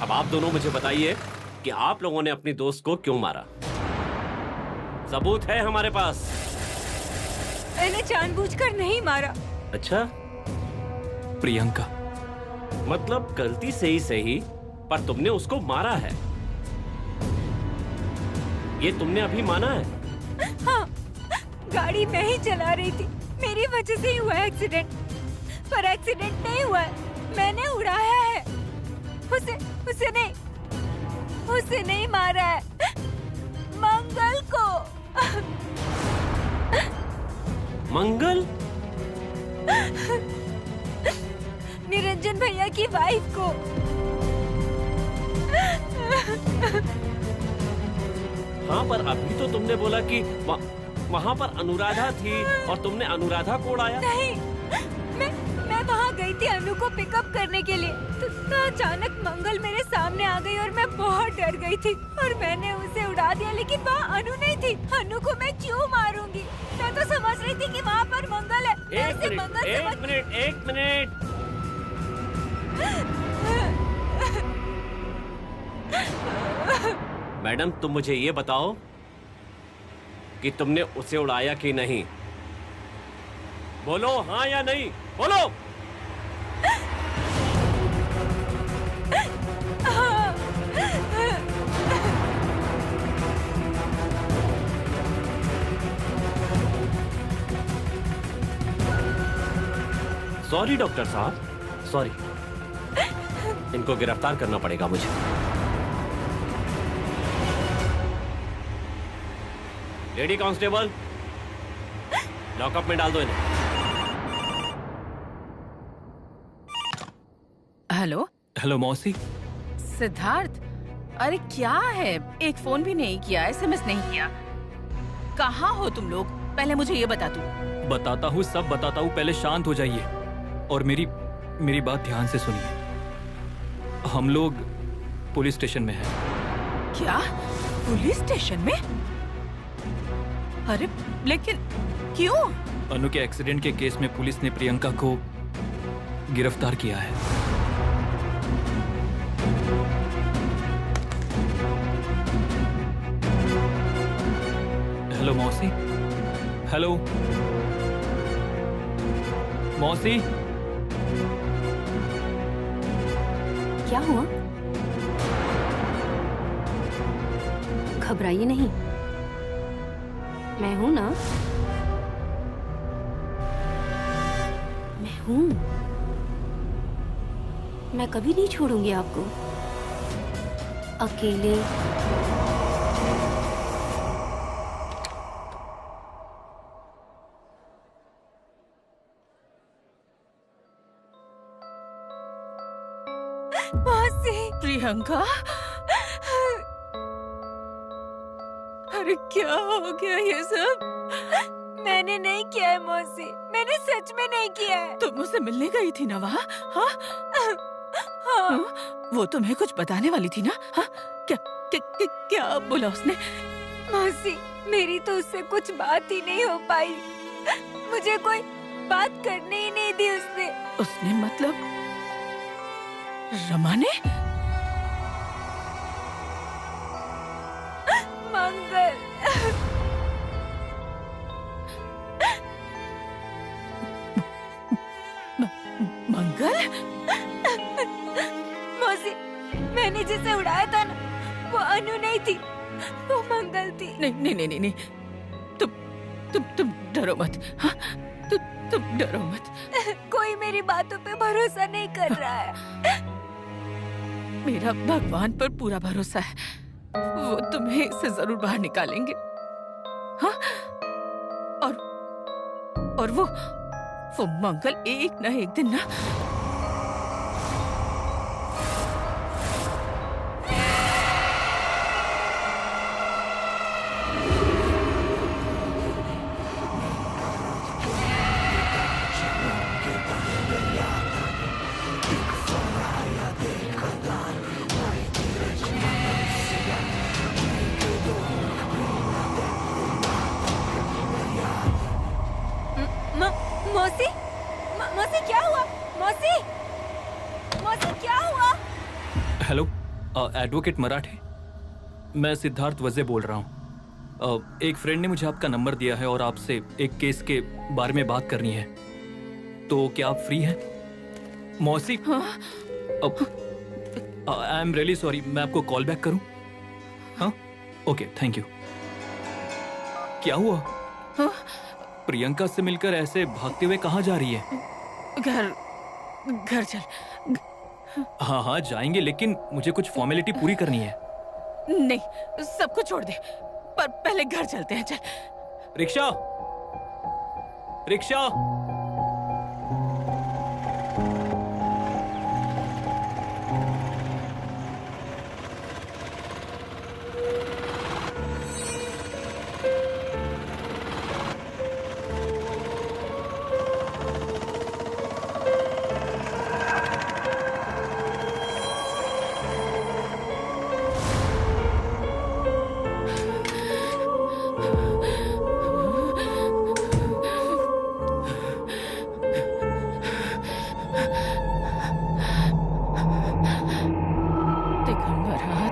अब आप दोनों मुझे बताइए कि आप लोगों ने अपनी दोस्त को क्यों मारा। सबूत है हमारे पास। मैंने जानबूझकर नहीं मारा। अच्छा, प्रियंका। मतलब गलती से ही सही, पर तुमने उसको मारा है, ये तुमने अभी माना है? हाँ, गाड़ी मैं ही चला रही थी, मेरी वजह से ही हुआ एक्सीडेंट। पर एक्सीडेंट नहीं हुआ है, मैंने उड़ाया है। उसे नहीं मारा है, मंगल को। मंगल? निरंजन भैया की वाइफ को। हाँ, पर अभी तो तुमने बोला कि वहाँ पर अनुराधा थी और तुमने अनुराधा को उड़ाया। नहीं, मैं वहाँ गई थी अनु को पिकअप करने के लिए, तो अचानक मंगल मेरे सामने आ गई और मैं बहुत डर गई थी और मैंने उसे उड़ा दिया। लेकिन वहाँ अनु नहीं थी। अनु को मैं क्यों मारूंगी? मैं तो समझ रही थी कि वहाँ पर मंगल है। एक मिनट। मैडम, तुम मुझे ये बताओ कि तुमने उसे उड़ाया कि नहीं। बोलो हाँ या नहीं, बोलो। सॉरी डॉक्टर साहब, सॉरी। इनको गिरफ्तार करना पड़ेगा मुझे। लेडी कांस्टेबल, लॉकअप में डाल दो इन्हें। हेलो। हेलो मौसी। सिद्धार्थ, अरे क्या है, एक फोन भी नहीं किया, एसएमएस नहीं किया। कहाँ हो तुम लोग? पहले मुझे ये बता तू। बताता हूँ, सब बताता हूँ, पहले शांत हो जाइए और मेरी बात ध्यान से सुनिए। हम लोग पुलिस स्टेशन में हैं। क्या? पुलिस स्टेशन में? अरे लेकिन क्यों? अनु के एक्सीडेंट के केस में पुलिस ने प्रियंका को गिरफ्तार किया है। हेलो मौसी। हेलो मौसी। क्या हुआ? घबराइए नहीं, मैं हूं ना, मैं हूं। मैं कभी नहीं छोड़ूंगी आपको अकेले। प्रियंका, अरे क्या हो गया ये सब? मैंने नहीं किया है मौसी, मैंने सच में नहीं किया है। तुम मुझसे मिलने गई थी ना वहाँ? हाँ? हाँ। वो तुम्हें कुछ बताने वाली थी ना? हाँ? क्या बोला उसने? मौसी, मेरी तो उससे कुछ बात ही नहीं हो पाई। मुझे कोई बात करने ही नहीं दी उसने। उसने मतलब रमा ने? मंगल। मंगल? मौसी, मैंने जिसे उड़ाया था ना, वो अनु नहीं थी, वो मंगल थी। नहीं। तुम डरो मत। हाँ? तुम डरो मत। कोई मेरी बातों पे भरोसा नहीं कर रहा है। मेरा भगवान पर पूरा भरोसा है, वो तुम्हें इससे जरूर बाहर निकालेंगे। हाँ? और वो मंगल एक न एक दिन ना। मौसी क्या हुआ? मौसी क्या हुआ? हेलो एडवोकेट मराठे, मैं सिद्धार्थ वजे बोल रहा हूँ। एक फ्रेंड ने मुझे आपका नंबर दिया है और आपसे एक केस के बारे में बात करनी है। तो क्या आप फ्री हैं? मौसी, आई एम रियली सॉरी, मैं आपको कॉल बैक करूं? हाँ, ओके, थैंक यू। क्या हुआ? प्रियंका से मिलकर ऐसे भागते हुए कहाँ जा रही है? घर चल। हाँ हाँ जाएंगे, लेकिन मुझे कुछ फॉर्मेलिटी पूरी करनी है। नहीं, सब कुछ छोड़ दे, पर पहले घर चलते हैं। चल। Rickshaw, rickshaw.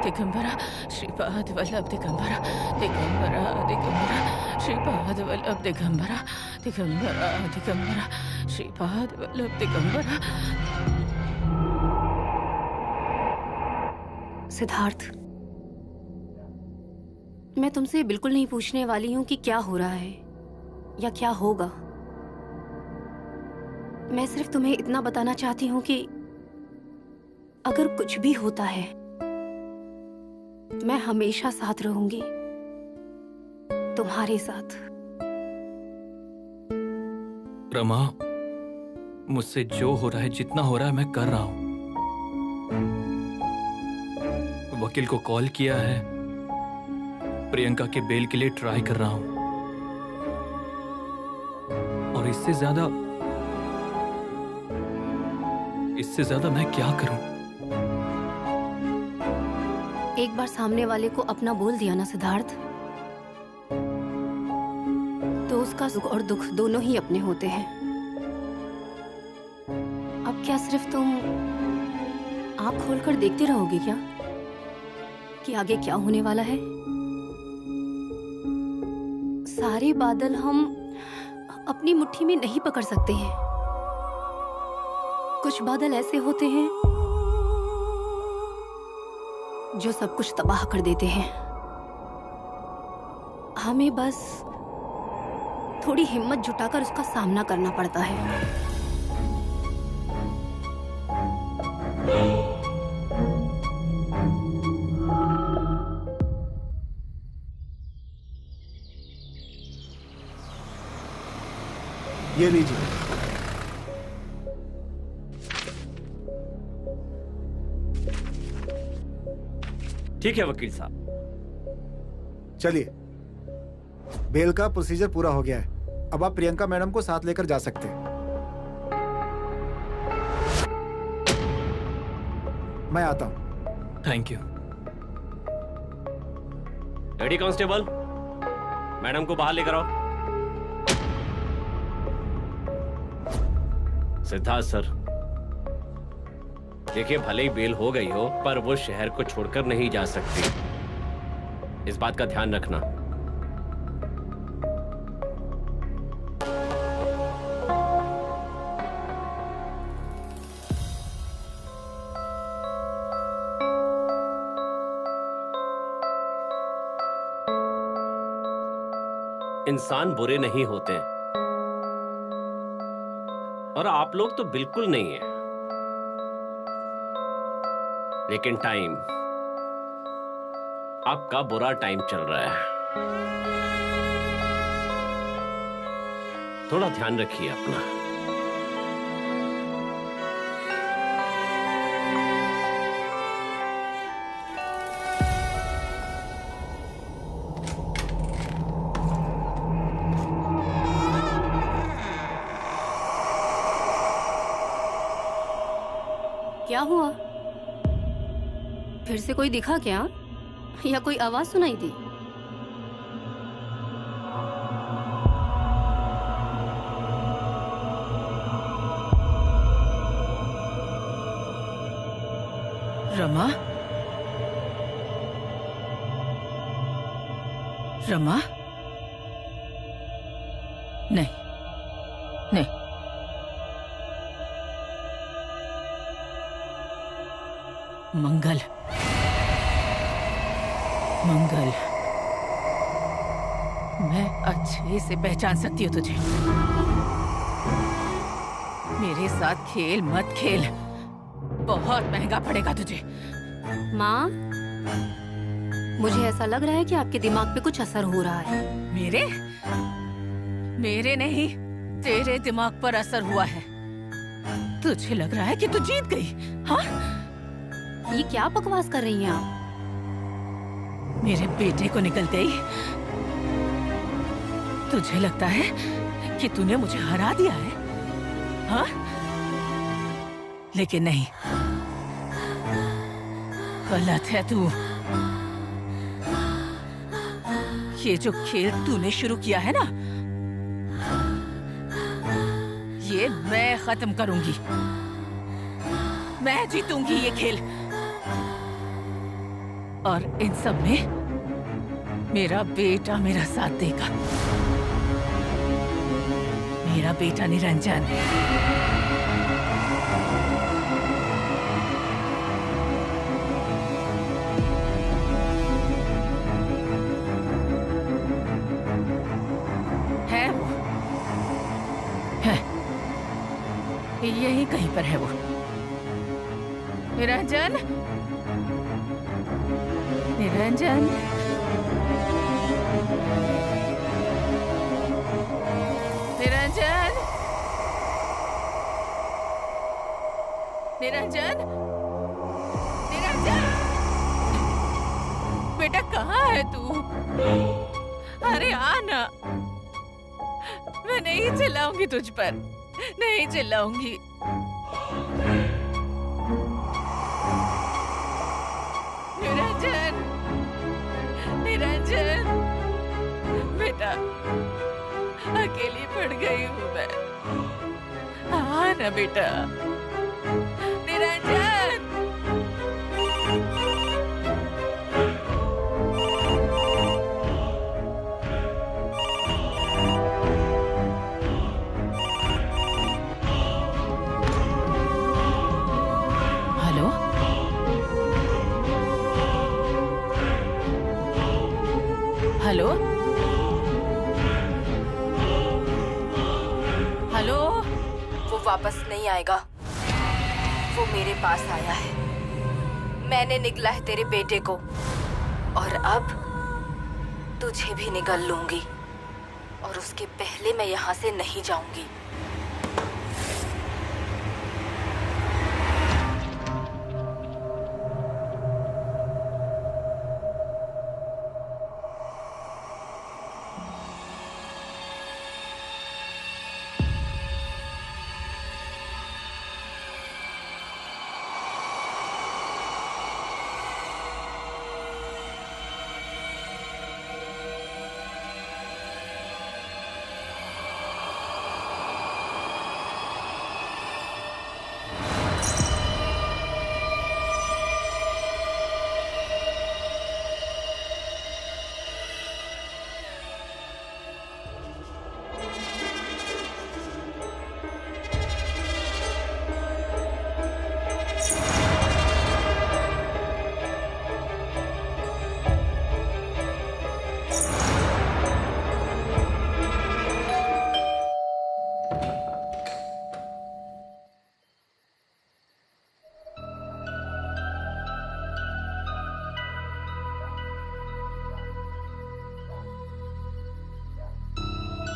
दिगंबरा श्रीपाद वल्लभ दिगंबरा, दिगंबरा दिगंबरा श्रीपाद वल्लभ दिगंबरा, दिगंबरा दिगंबरा श्रीपाद वल्लभ दिगंबरा। सिद्धार्थ, मैं तुमसे बिल्कुल नहीं पूछने वाली हूं कि क्या हो रहा है या क्या होगा। मैं सिर्फ तुम्हें इतना बताना चाहती हूं कि अगर कुछ भी होता है, मैं हमेशा साथ रहूंगी, तुम्हारे साथ। रमा, मुझसे जो हो रहा है, जितना हो रहा है, मैं कर रहा हूं। वकील को कॉल किया है, प्रियंका के बेल के लिए ट्राई कर रहा हूं, और इससे ज्यादा मैं क्या करूं? एक बार सामने वाले को अपना बोल दिया ना सिद्धार्थ, तो उसका सुख और दुख दोनों ही अपने होते हैं। अब क्या सिर्फ तुम आँख खोलकर देखते रहोगे क्या कि आगे क्या होने वाला है? सारे बादल हम अपनी मुट्ठी में नहीं पकड़ सकते हैं। कुछ बादल ऐसे होते हैं जो सब कुछ तबाह कर देते हैं। हमें बस थोड़ी हिम्मत जुटाकर उसका सामना करना पड़ता है। ये लीजिए। ठीक है वकील साहब। चलिए, बेल का प्रोसीजर पूरा हो गया है। अब आप प्रियंका मैडम को साथ लेकर जा सकते हैं। मैं आता हूं। Thank you. Lady constable, madam को बाहर लेकर आओ। सिद्धार्थ सर, देखिए, भले ही बेल हो गई हो, पर वो शहर को छोड़कर नहीं जा सकती। इस बात का ध्यान रखना। इंसान बुरे नहीं होते, और आप लोग तो बिल्कुल नहीं है। लेकिन टाइम, आपका बुरा टाइम चल रहा है। थोड़ा ध्यान रखिए अपना। क्या हुआ? फिर से कोई दिखा क्या, या कोई आवाज सुनाई दी? रमा, रमा? नहीं, नहीं। मंगल, मंगल, मैं अच्छे से पहचान सकती हूँ तुझे। मेरे साथ खेल मत खेल, बहुत महंगा पड़ेगा तुझे। माँ, मुझे ऐसा लग रहा है कि आपके दिमाग पे कुछ असर हो रहा है। मेरे? मेरे नहीं, तेरे दिमाग पर असर हुआ है। तुझे लग रहा है कि तू जीत गई, हाँ? ये क्या बकवास कर रही हैं आप? मेरे बेटे को निकल गई। तुझे लगता है कि तूने मुझे हरा दिया है, हाँ? लेकिन नहीं, गलत है तू। ये जो खेल तूने शुरू किया है ना, ये मैं खत्म करूंगी। मैं जीतूंगी ये खेल। और इन सब में मेरा बेटा मेरा साथ देगा। मेरा बेटा निरंजन। है वो, है, यही कहीं पर है वो। निरंजन, निरंजन, निरंजन, निरंजन, निरंजन, बेटा कहाँ है तू? अरे आना। मैं नहीं चिल्लाऊंगी तुझ पर, नहीं चिल्लाऊंगी। निरंजन, निरंजन, बेटा अकेली पड़ गई हूँ मैं। हाँ ना बेटा, निरंजन। Hello, hello, hello. वो वापस नहीं आएगा। वो मेरे पास आया है। मैंने निगला है तेरे बेटे को, और अब तुझे भी निगल लूंगी, और उसके पहले मैं यहाँ से नहीं जाऊंगी।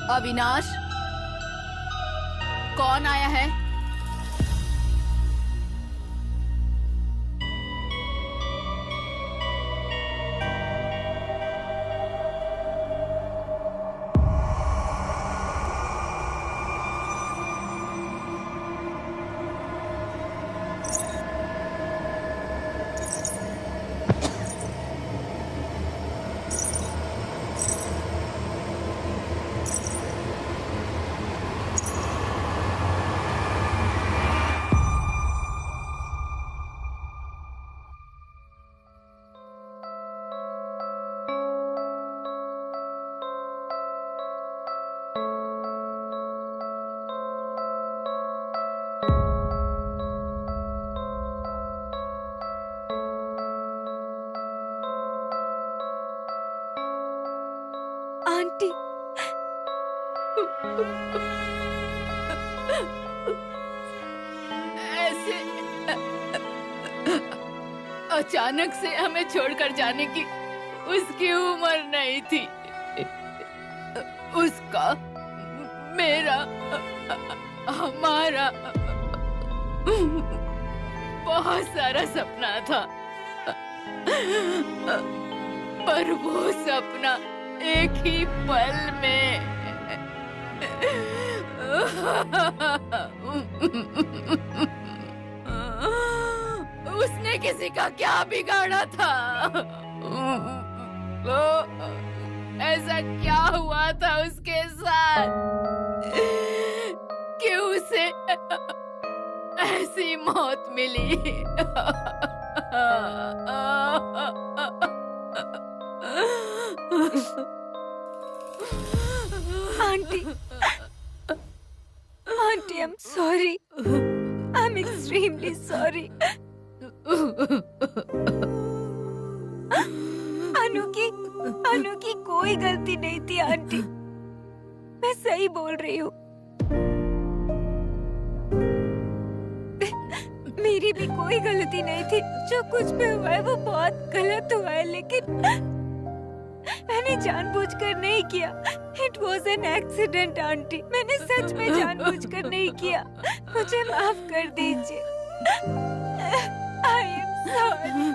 अविनाश, कौन आया है? ऐसे अचानक से हमें छोड़कर जाने की उसकी उम्र नहीं थी। उसका, मेरा, हमारा बहुत सारा सपना था, पर वो सपना एक ही पल में उसने किसी का क्या बिगाड़ा था? ऐसा क्या हुआ था उसके साथ कि उसे ऐसी मौत मिली? Aunty, aunty, I am sorry, I am extremely sorry. Anu की कोई गलती नहीं थी आंटी, मैं सही बोल रही हूँ। मेरी भी कोई गलती नहीं थी। जो कुछ भी हुआ है वो बहुत गलत हुआ है, लेकिन मैंने जानबूझकर नहीं किया। It was an accident aunty, मैंने सच में जानबूझकर नहीं किया। मुझे माफ कर दीजिए। आई एम सॉरी।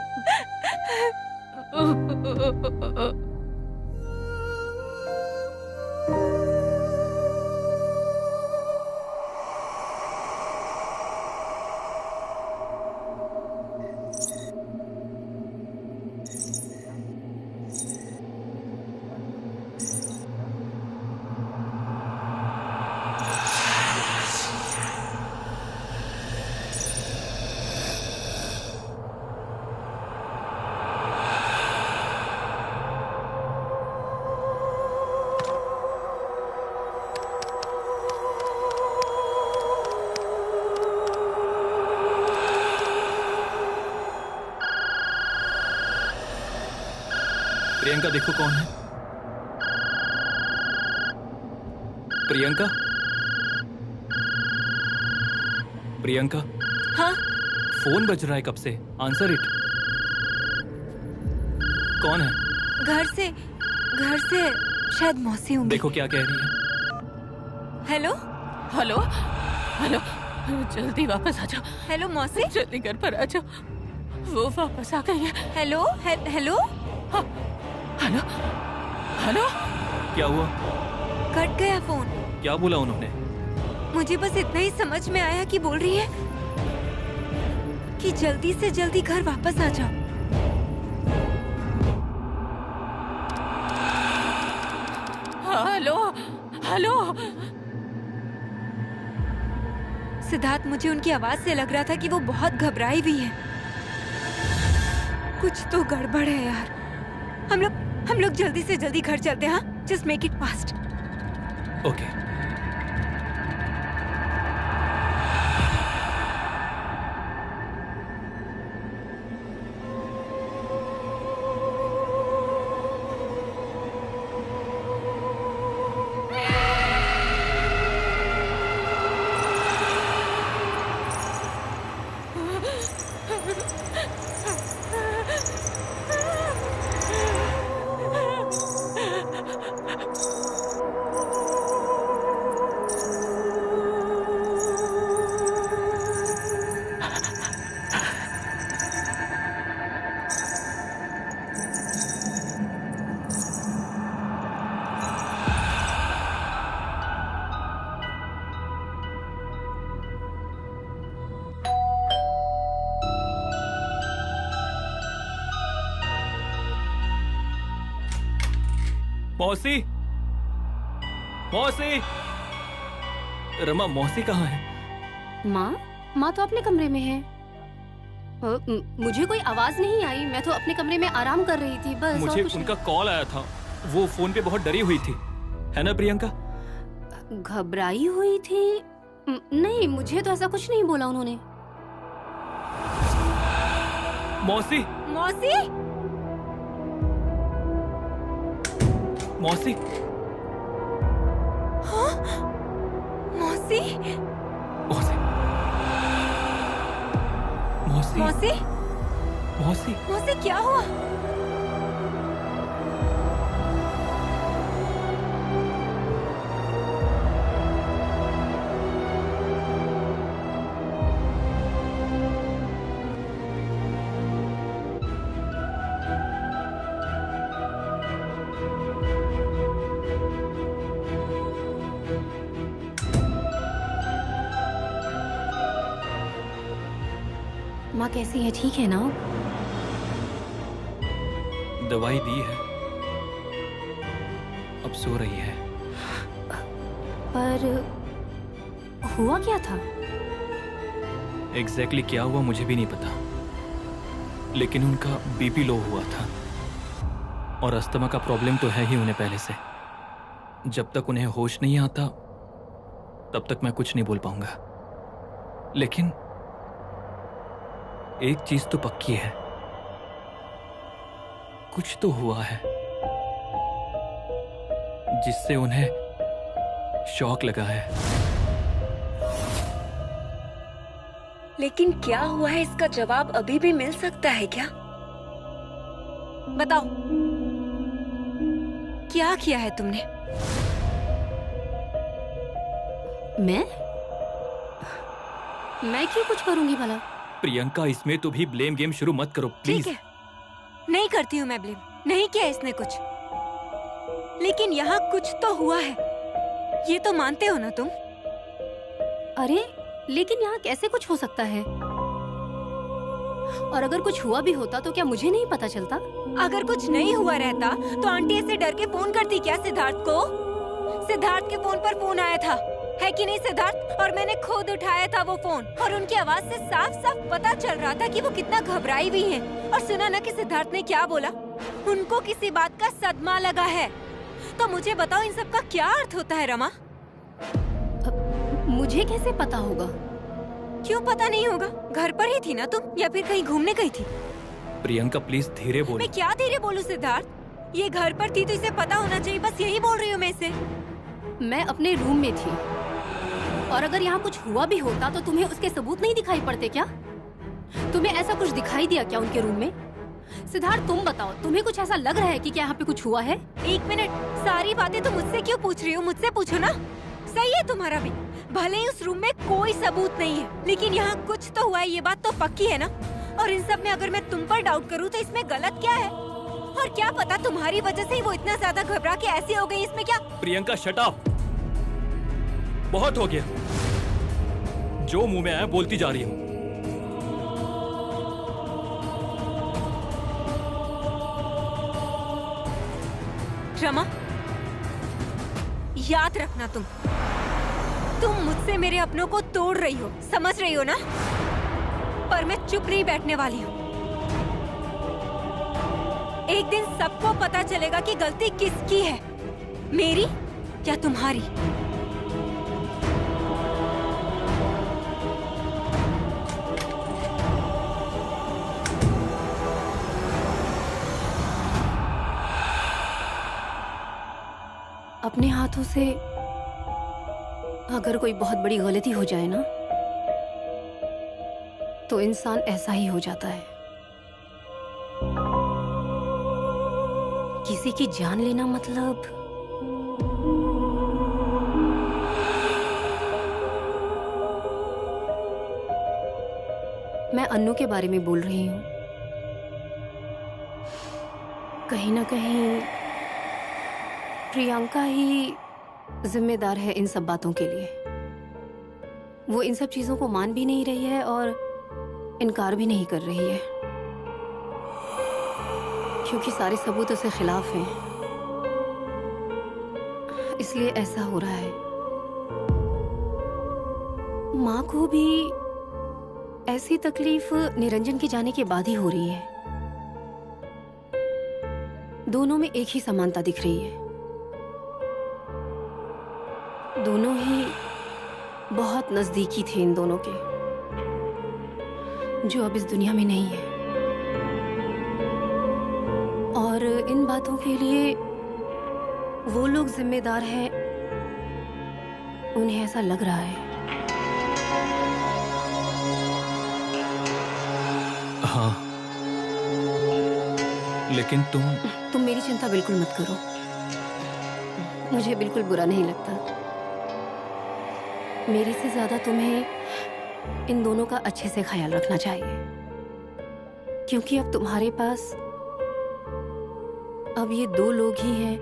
प्रियंका, देखो कौन है। प्रियंका, प्रियंका। हाँ? फोन बज रहा है कब से, आंसर इट। कौन है? घर से शायद मौसी होंगी। देखो क्या कह रही है। हेलो हेलो हेलो, जल्दी वापस आ जाओ। हेलो मौसी, जल्दी घर पर आ जाओ, वो वापस आ गई है। Hello hello. हेलो हेलो, क्या हुआ? कट गया फोन। क्या बोला उन्होंने? मुझे बस इतना ही समझ में आया कि बोल रही है कि जल्दी से जल्दी घर वापस आ जाओ। Hello hello. सिद्धार्थ, मुझे उनकी आवाज से लग रहा था कि वो बहुत घबराई हुई है। कुछ तो गड़बड़ है यार। हम लोग जल्दी से जल्दी घर चलते हैं। हाँ, just make it fast. Okay. मौसी, मौसी। रमा, मौसी कहाँ है? माँ तो अपने कमरे में है। मुझे कोई आवाज नहीं आई, मैं तो अपने कमरे में आराम कर रही थी बस। मुझे उनका कॉल आया था, वो फोन पे बहुत डरी हुई थी, है ना प्रियंका? घबराई हुई थी? नहीं, मुझे तो ऐसा कुछ नहीं बोला उन्होंने। मौसी, मौसी, मौसी। हाँ? मौसी मौसी मौसी मौसी मौसी मौसी क्या हुआ? माँ कैसी है, ठीक है ना? दवाई दी है, अब सो रही है। पर हुआ क्या था? एग्जैक्टली क्या हुआ मुझे भी नहीं पता, लेकिन उनका बीपी लो हुआ था और अस्थमा का प्रॉब्लम तो है ही उन्हें पहले से। जब तक उन्हें होश नहीं आता तब तक मैं कुछ नहीं बोल पाऊंगा, लेकिन एक चीज तो पक्की है, कुछ तो हुआ है जिससे उन्हें शॉक लगा है। लेकिन क्या हुआ है इसका जवाब अभी भी मिल सकता है क्या? बताओ, क्या किया है तुमने? मैं क्यों कुछ करूंगी भला? प्रियंका, इसमें तो भी ब्लेम गेम शुरू मत करो प्लीज। ठीक है, नहीं करती हूँ मैं ब्लेम, नहीं किया इसने कुछ, लेकिन यहाँ कुछ तो हुआ है, ये तो मानते हो ना तुम? अरे लेकिन यहाँ कैसे कुछ हो सकता है? और अगर कुछ हुआ भी होता तो क्या मुझे नहीं पता चलता? अगर कुछ नहीं हुआ रहता तो आंटी ऐसे डर के फोन करती क्या सिद्धार्थ को? सिद्धार्थ के फोन पर फोन आया था, है कि नहीं सिद्धार्थ? और मैंने खुद उठाया था वो फोन, और उनकी आवाज से साफ साफ पता चल रहा था कि वो कितना घबराई हुई हैं। और सुना ना कि सिद्धार्थ ने क्या बोला? उनको किसी बात का सदमा लगा है। तो मुझे बताओ इन सब का क्या अर्थ होता है रमा? मुझे कैसे पता होगा? क्यों पता नहीं होगा? घर पर ही थी ना तुम, या फिर कहीं घूमने गई थी? प्रियंका प्लीज धीरे बोलो। मैं क्या धीरे बोलूं सिद्धार्थ? ये घर पर थी तो इसे पता होना चाहिए, बस यही बोल रही हूँ मैं इसे। मैं अपने रूम में थी, और अगर यहाँ कुछ हुआ भी होता तो तुम्हें उसके सबूत नहीं दिखाई पड़ते क्या? तुम्हें ऐसा कुछ दिखाई दिया क्या उनके रूम में? सिद्धार्थ तुम बताओ, तुम्हें कुछ ऐसा लग रहा है कि क्या यहाँ पे कुछ हुआ है? एक मिनट, सारी बातें तुम मुझसे क्यों पूछ रही हो? मुझसे पूछो ना। सही है तुम्हारा भी, भले ही उस रूम में कोई सबूत नहीं है, लेकिन यहाँ कुछ तो हुआ है, ये बात तो पक्की है ना? और इन सब में अगर मैं तुम पर डाउट करूँ तो इसमें गलत क्या है? और क्या पता तुम्हारी वजह से ही वो इतना ज्यादा घबरा के ऐसी हो गई, इसमें क्या? प्रियंका शट अप, बहुत हो गया, जो मुंह में आया बोलती जा रही हूँ। रमा, याद रखना तुम मुझसे मेरे अपनों को तोड़ रही हो, समझ रही हो ना? पर मैं चुप नहीं बैठने वाली हूँ। एक दिन सबको पता चलेगा कि गलती किसकी है, मेरी या तुम्हारी। अपने हाथों से अगर कोई बहुत बड़ी गलती हो जाए ना, तो इंसान ऐसा ही हो जाता है। किसी की जान लेना मतलब मैं अन्नू के बारे में बोल रही हूँ। कहीं ना कहीं प्रियंका ही जिम्मेदार है इन सब बातों के लिए। वो इन सब चीजों को मान भी नहीं रही है और इनकार भी नहीं कर रही है, क्योंकि सारे सबूत उसके खिलाफ हैं। इसलिए ऐसा हो रहा है। माँ को भी ऐसी तकलीफ निरंजन के जाने के बाद ही हो रही है। दोनों में एक ही समानता दिख रही है। दोनों ही बहुत नजदीकी थे इन दोनों के, जो अब इस दुनिया में नहीं है। और इन बातों के लिए वो लोग जिम्मेदार हैं उन्हें ऐसा लग रहा है। हाँ, लेकिन तुम मेरी चिंता बिल्कुल मत करो। मुझे बिल्कुल बुरा नहीं लगता। मेरे से ज्यादा तुम्हें इन दोनों का अच्छे से ख्याल रखना चाहिए, क्योंकि अब तुम्हारे पास अब ये 2 लोग ही हैं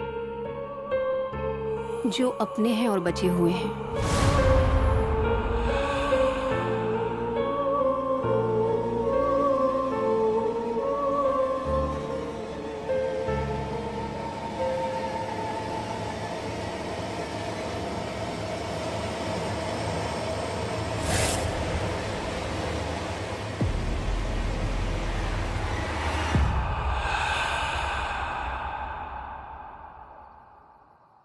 जो अपने हैं और बचे हुए हैं।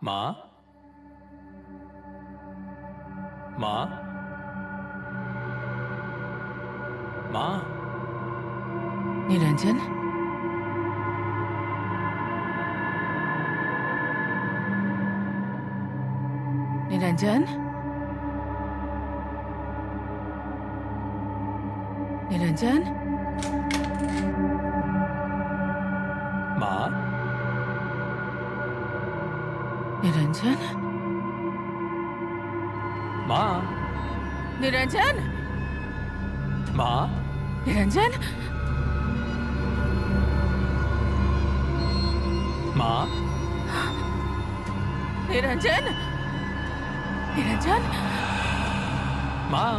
माँ, माँ, माँ, निरंजन, निरंजन, निरंजन, माँ, निरंजन, माँ, निरंजन, माँ, निरंजन, माँ, निरंजन, निरंजन, माँ,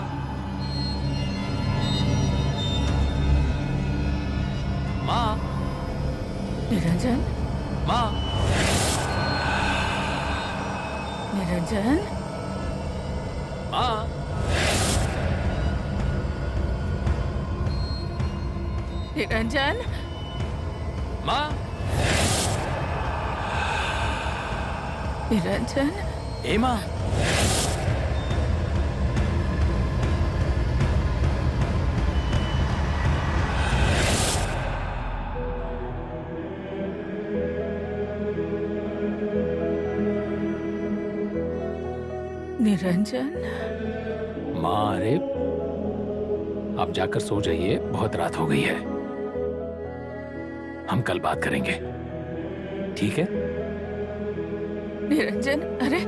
माँ, निरंजन, माँ, निरंजन, माँ, निरंजन, माँ, निरंजन, ए माँ, निरंजन, माँ, अरे आप जाकर सो जाइए, बहुत रात हो गई है। हम कल बात करेंगे, ठीक है? निरंजन, अरे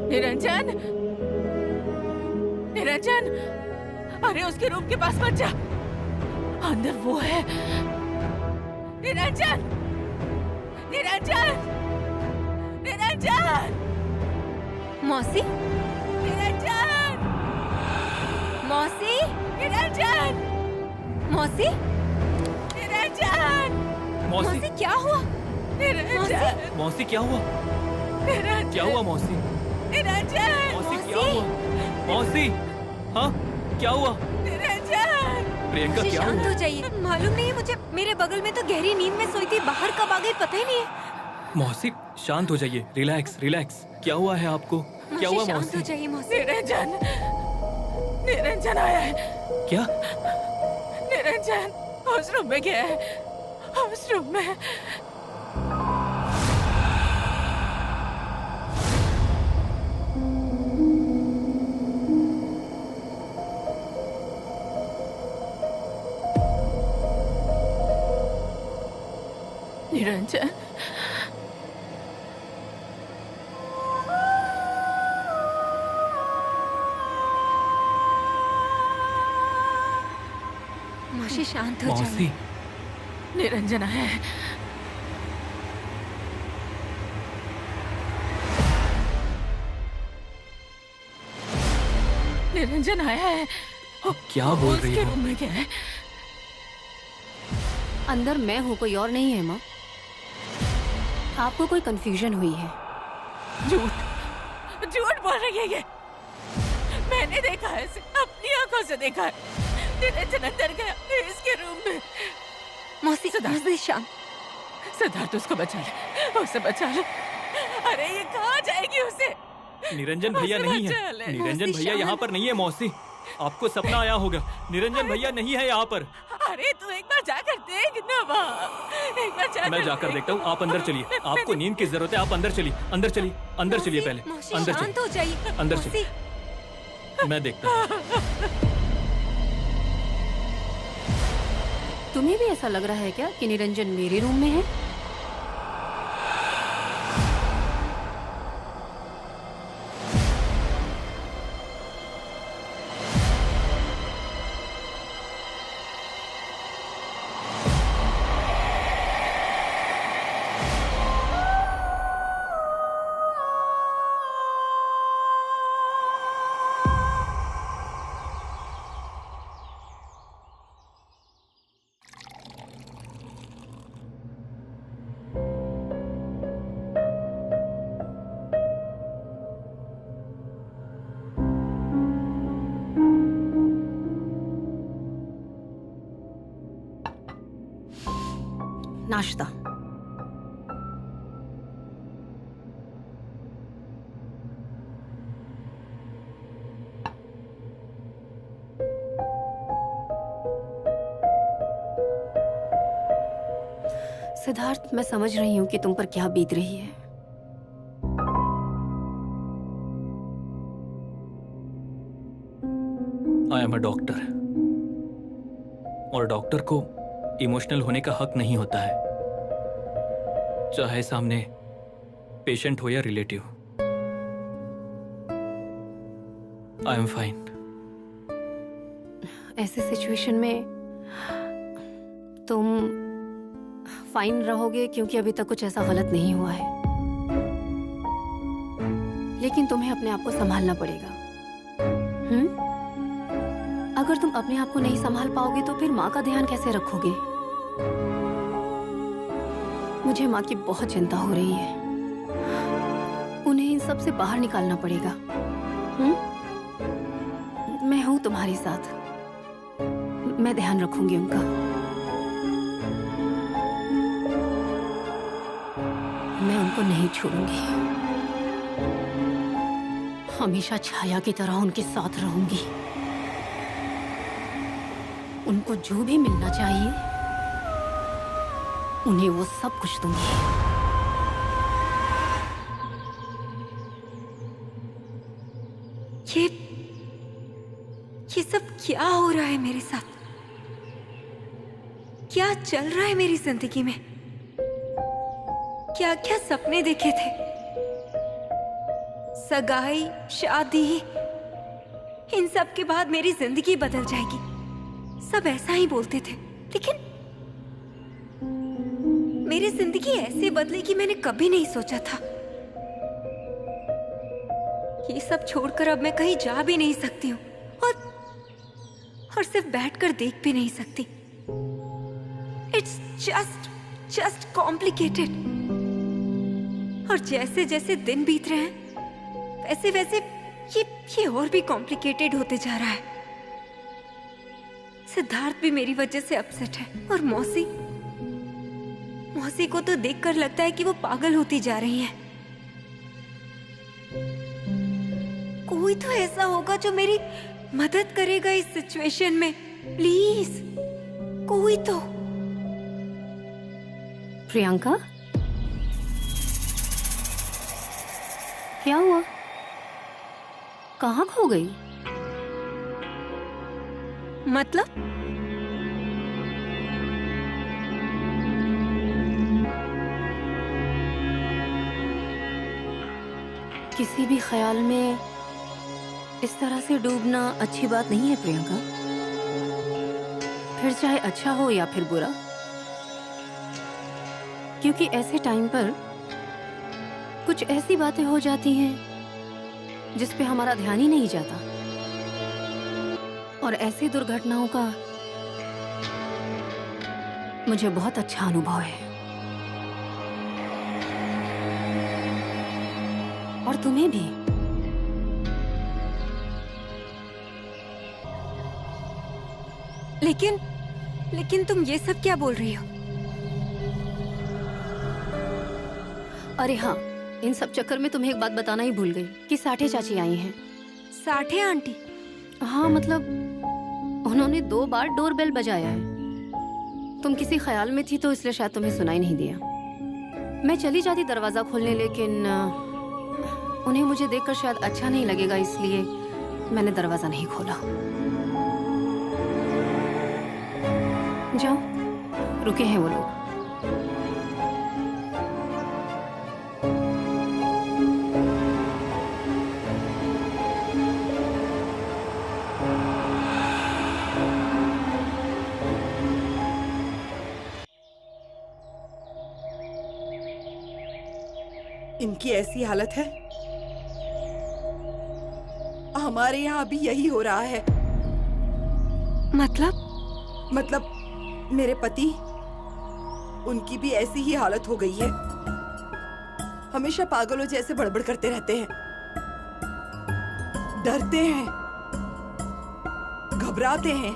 निरंजन, निरंजन, अरे उसके रूम के पास मत जा, अंदर वो है। निरंजन, निरंजन, निरंजन, मौसी, निरंजन, मौसी, निरंजन, मौसी, निरंजन, मौसी, मौसी क्या हुआ? निरंजन, मौसी क्या हुआ? निरंजन, क्या हुआ मौसी? निरंजन, मौसी क्या हुआ? मौसी, हाँ, क्या हुआ? निरंजन, प्रियंका मौसी क्या शांत हुआ? हो जाइए। मालूम नहीं है मुझे, मेरे बगल में तो गहरी नींद में सोई थी, बाहर कब आ गई पता ही नहीं है। मौसी शांत हो जाइए, रिलैक्स रिलैक्स। क्या हुआ है आपको? क्या हुआ शांत हो मौसी? जाइए मौसी। निरंजन, निरंजन आया है। क्या? निरंजन उस रूम में गया है, उस रूम में। निरंजन, मौसी शांत हो मौसी, जाइए। निरंजन आया है। निरंजन आया है। क्या बोल रही उसके हो? रूम में गया है। अंदर मैं हूँ, कोई और नहीं है माँ। आपको कोई कंफ्यूजन हुई है। झूठ, झूठ बोल रही है ये। मैंने देखा है इसे, अपनी आंखों से देखा है। निरंजन अंदर गया इसके रूम में। मौसी, मौसी शांत। सिद्धार्थ उसको बचा ले, उसे बचा ले। अरे ये कहाँ जाएगी उसे? निरंजन भैया उसे नहीं बचा है। ले। निरंजन मौसी भैया शांत। यहाँ पर नहीं है मौसी। आपको सपना आया होगा। निरंजन भैया नहीं है यहाँ पर। अरे तू एक बार जाकर देख ना वहाँ, एक बार जाकर मैं जाकर देखता हूँ, आप अंदर चलिए। आपको नींद की जरूरत है, आप अंदर चलिए, अंदर चलिए, अंदर चलिए पहले, मौसी, अंदर शांत चलिए, हो जाइए। अंदर मौसी, चलिए। मैं देखता हूँ। तुम्हें भी ऐसा लग रहा है क्या कि निरंजन मेरे रूम में है? नाश्ता। सिद्धार्थ, मैं समझ रही हूँ कि तुम पर क्या बीत रही है। आई एम अ डॉक्टर, और डॉक्टर को इमोशनल होने का हक नहीं होता है, चाहे सामने पेशेंट हो या रिलेटिव। I am fine. ऐसे सिचुएशन में तुम फाइन रहोगे क्योंकि अभी तक कुछ ऐसा गलत नहीं हुआ है, लेकिन तुम्हें अपने आप को संभालना पड़ेगा। अगर तुम अपने आप को नहीं संभाल पाओगे तो फिर माँ का ध्यान कैसे रखोगे? मुझे माँ की बहुत चिंता हो रही है। उन्हें इन सब से बाहर निकालना पड़ेगा। मैं हूं तुम्हारे साथ, मैं ध्यान रखूंगी उनका। मैं उनको नहीं छोड़ूंगी, हमेशा छाया की तरह उनके साथ रहूंगी। उनको जो भी मिलना चाहिए उन्हें वो सब कुछ दूंगी। ये सब क्या हो रहा है मेरे साथ? क्या चल रहा है मेरी जिंदगी में? क्या क्या सपने देखे थे? सगाई, शादी, इन सब के बाद मेरी जिंदगी बदल जाएगी, सब ऐसा ही बोलते थे, लेकिन मेरी जिंदगी ऐसे बदलेगी मैंने कभी नहीं सोचा था। ये सब छोड़कर अब मैं कहीं जा भी नहीं सकती हूँ और सिर्फ बैठकर देख भी नहीं सकती। It's just complicated. और जैसे जैसे दिन बीत रहे हैं वैसे वैसे ये और भी कॉम्प्लिकेटेड होते जा रहा है। सिद्धार्थ भी मेरी वजह से अपसेट है, और मौसी को तो देखकर लगता है कि वो पागल होती जा रही है। कोई तो ऐसा होगा जो मेरी मदद करेगा इस सिचुएशन में, प्लीज कोई तो। प्रियंका, क्या हुआ? कहाँ खो गई? मतलब किसी भी ख्याल में इस तरह से डूबना अच्छी बात नहीं है प्रियंका, फिर चाहे अच्छा हो या फिर बुरा, क्योंकि ऐसे टाइम पर कुछ ऐसी बातें हो जाती हैं जिस पे हमारा ध्यान ही नहीं जाता, और ऐसी दुर्घटनाओं का मुझे बहुत अच्छा अनुभव है। और तुम्हें भी। लेकिन तुम ये सब क्या बोल रही हो? अरे हाँ, इन सब चक्कर में तुम्हें एक बात बताना ही भूल गई कि साठे चाची आई हैं। साठे आंटी? हाँ, मतलब उन्होंने 2 बार डोरबेल बजाया है। तुम किसी ख्याल में थी तो इसलिए शायद तुम्हें सुनाई नहीं दिया। मैं चली जाती दरवाजा खोलने, लेकिन उन्हें मुझे देखकर शायद अच्छा नहीं लगेगा, इसलिए मैंने दरवाजा नहीं खोला। जाओ, रुके हैं वो लोग। इनकी ऐसी हालत है, हमारे यहाँ अभी यही हो रहा है। मतलब मेरे पति, उनकी भी ऐसी ही हालत हो गई है। हमेशा पागलों जैसे बड़बड़ करते रहते हैं, डरते हैं, घबराते हैं।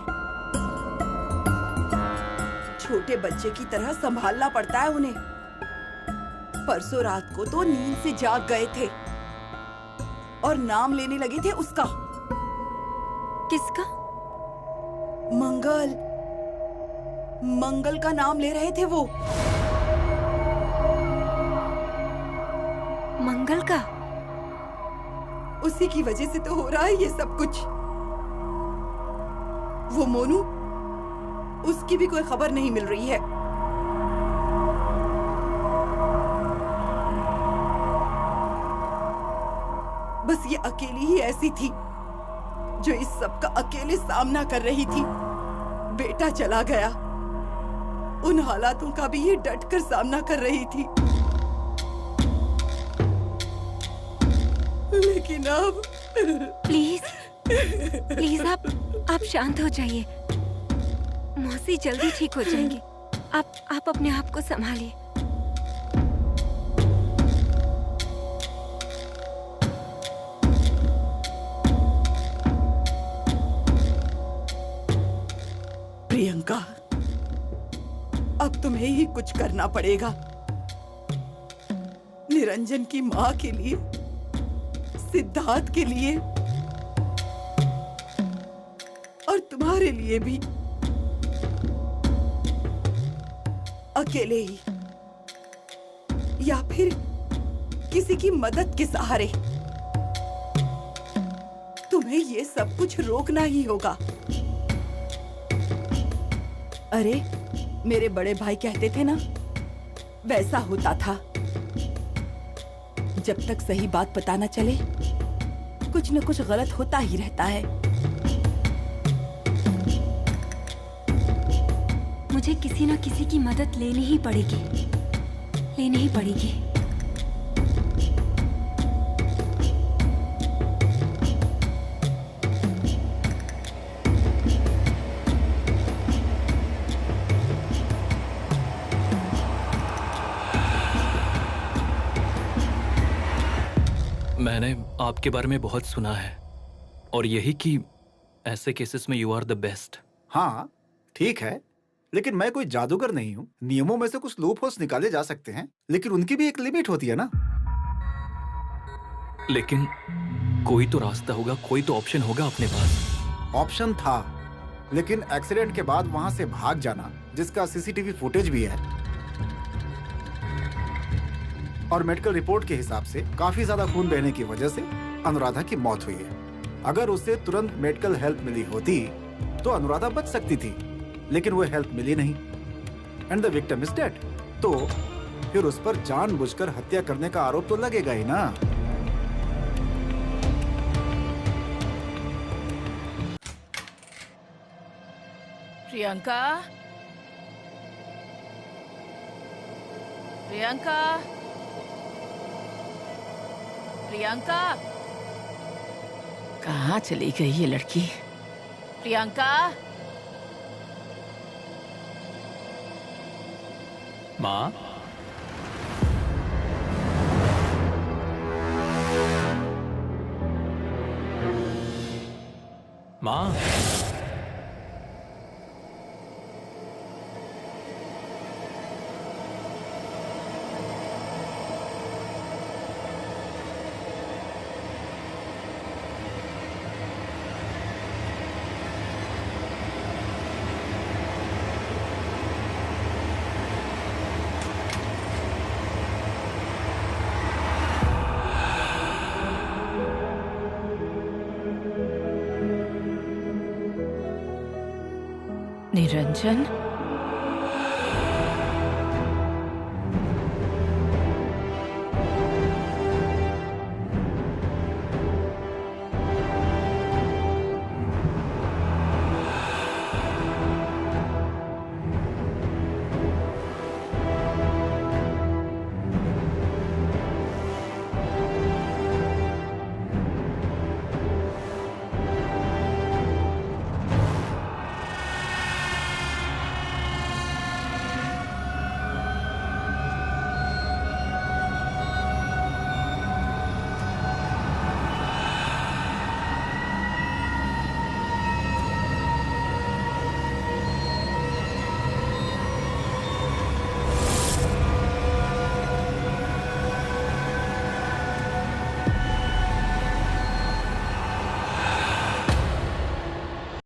छोटे बच्चे की तरह संभालना पड़ता है उन्हें। परसों रात को तो नींद से जाग गए थे और नाम लेने लगे थे उसका। किसका? मंगल का नाम ले रहे थे वो। मंगल का? उसी की वजह से तो हो रहा है ये सब कुछ। वो मोनू, उसकी भी कोई खबर नहीं मिल रही है। बस ये अकेली ही ऐसी थी जो इस सब का अकेले सामना कर रही थी। बेटा चला गया, उन हालातों का भी ये डट कर सामना कर रही थी। लेकिन अब प्लीज आप शांत हो जाइए। मौसी जल्दी ठीक हो जाएंगी। आप अपने आप को संभालिए। प्रियंका, अब तुम्हें ही कुछ करना पड़ेगा। निरंजन की माँ के लिए, सिद्धार्थ के लिए और तुम्हारे लिए भी। अकेले ही या फिर किसी की मदद के सहारे तुम्हें ये सब कुछ रोकना ही होगा। अरे, मेरे बड़े भाई कहते थे ना, वैसा होता था। जब तक सही बात पता न चले, कुछ न कुछ गलत होता ही रहता है। मुझे किसी न किसी की मदद लेनी ही पड़ेगी। मैंने आपके बारे में बहुत सुना है, और यही कि ऐसे केसेस में यू आर द बेस्ट। हाँ, ठीक है, लेकिन मैं कोई जादूगर नहीं हूँ। नियमों में से कुछ लूप होल्स निकाले जा सकते हैं, लेकिन उनकी भी एक लिमिट होती है ना। लेकिन कोई तो रास्ता होगा, कोई तो ऑप्शन होगा अपने पास। ऑप्शन था, लेकिन एक्सीडेंट के बाद वहां से भाग जाना, जिसका सीसीटीवी फुटेज भी है, और मेडिकल रिपोर्ट के हिसाब से काफी ज्यादा खून बहने की वजह से अनुराधा की मौत हुई है। अगर उसे तुरंत मेडिकल हेल्प मिली होती तो अनुराधा बच सकती थी, लेकिन वो हेल्प मिली नहीं, and the victim is dead. तो फिर उस पर जानबूझकर हत्या करने का आरोप तो लगेगा ही ना। प्रियंका, प्रियंका, प्रियंका, कहाँ चली गई ये लड़की? प्रियंका, माँ, माँ, निरंजन।